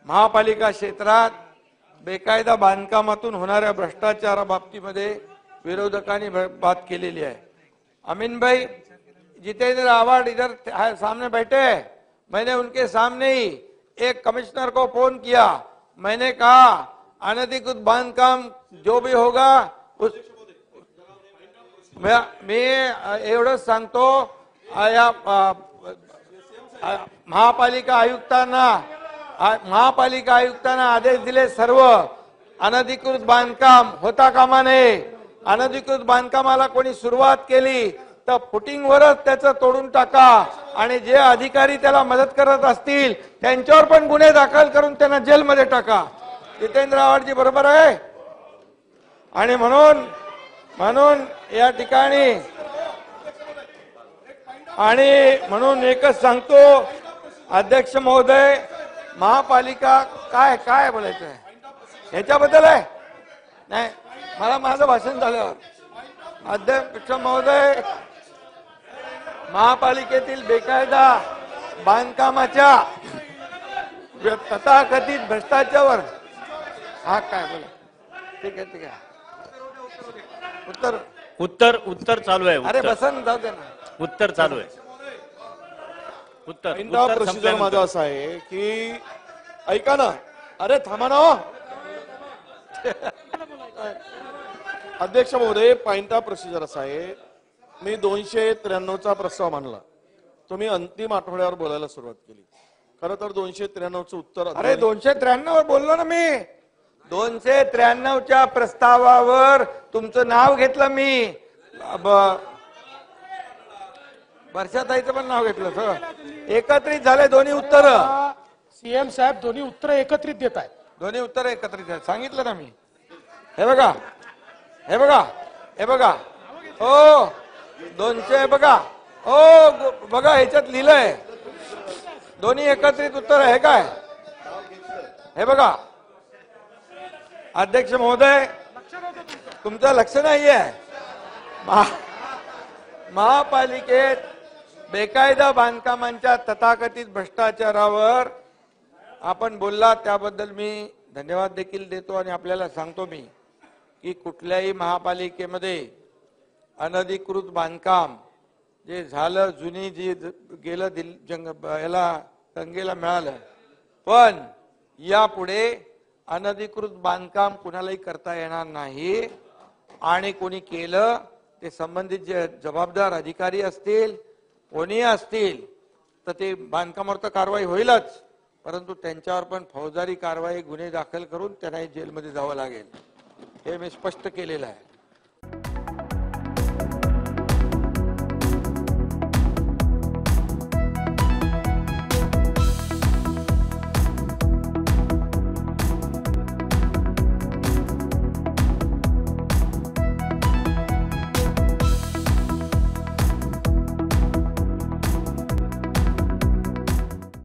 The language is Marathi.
महापालिका क्षेत्रात बेकायदा बांधकामातून होणाऱ्या भ्रष्टाचाराबाबतीमध्ये विरोधकांनी बात केलेली आहे। अमीन भाई जितेंद्र आवाड इधर सामने बैठे हैं, मैंने उनके सामने ही एक कमिश्नर को फोन किया, मैंने कहा अनधिकृत बांधकाम जो भी होगा उस मी एवढंच सांगतो, या महापालिका आयुक्तांना आदेश दिले, सर्व अनधिकृत बांधकाम होता कामा नये। अनधिकृत बांधकामाला कोणी सुरुवात केली तर फुटिंगवरच त्याचं तोडून टाका आणि जे अधिकारी त्याला मदत करत असतील त्यांच्यावर पण गुन्हे दाखल करून त्यांना जेलमध्ये टाका। जितेंद्र आव्हाडजी बरोबर आहे। आणि म्हणून या ठिकाणी म्हणून एकच सांगतो अध्यक्ष महोदय, महापालिका काय बोलायचं आहे याच्याबद्दल आहे नाही, मला माझं भाषण झाल्यावर अध्यक्ष महोदय, महापालिकेतील बेकायदा बांधकामाच्या तथाकथित भ्रष्टाचारावर हा काय बोला, ठीक आहे उत्तर चालू आहे। अरे बसन जाऊ दे ना, उत्तर चालू आहे। उत्तर प्रोसिजर माझा असा आहे की ऐका ना, अरे थांबा ना अध्यक्ष महोदय, पॉइंट प्रोसिजर असा आहे, मी 293चा प्रस्ताव मांडला, तुम्ही अंतिम आठवड्यावर बोलायला सुरुवात केली। खरं तर 293चं उत्तर, अरे 293 बोललो ना मी, 293च्या प्रस्तावावर तुमचं नाव घेतलं मी, वर्षाताईचं पण नाव घेतलं, सर एकत्रित झाले दोन्ही उत्तर। सीएम साहेब दोन्ही उत्तर एकत्रित देत आहेत, दोन्ही उत्तर एकत्रित आहेत, सांगितलं ना मी। हे बघा हो 200 बघा, हो बघा ह्याच्यात लिहिलंय दोन्ही एकत्रित उत्तर आहे काय, हे बघा। अध्यक्ष महोदय तुमचं लक्ष नाहीये, महापालिकेत बेकायदा बांधकामांच्या तथाकथित भ्रष्टाचारावर आपण बोलला, त्याबद्दल मी धन्यवाद देखील देतो आणि आपल्याला सांगतो मी की कुठल्याही महापालिकेमध्ये अनधिकृत बांधकाम जे झालं, जुनी जी गेलं याला गंगेला मिळालं, पण यापुढे अनधिकृत बांधकाम कुणालाही करता येणार नाही आणि कोणी केलं ते संबंधित जे जबाबदार अधिकारी असतील कोणी असतील तर ते बांधकामावर तर कारवाई होईलच, परंतु त्यांच्यावर पण फौजदारी कारवाई गुन्हे दाखल करून त्यांना जेलमध्ये जावं लागेल, हे मी स्पष्ट केलेलं आहे।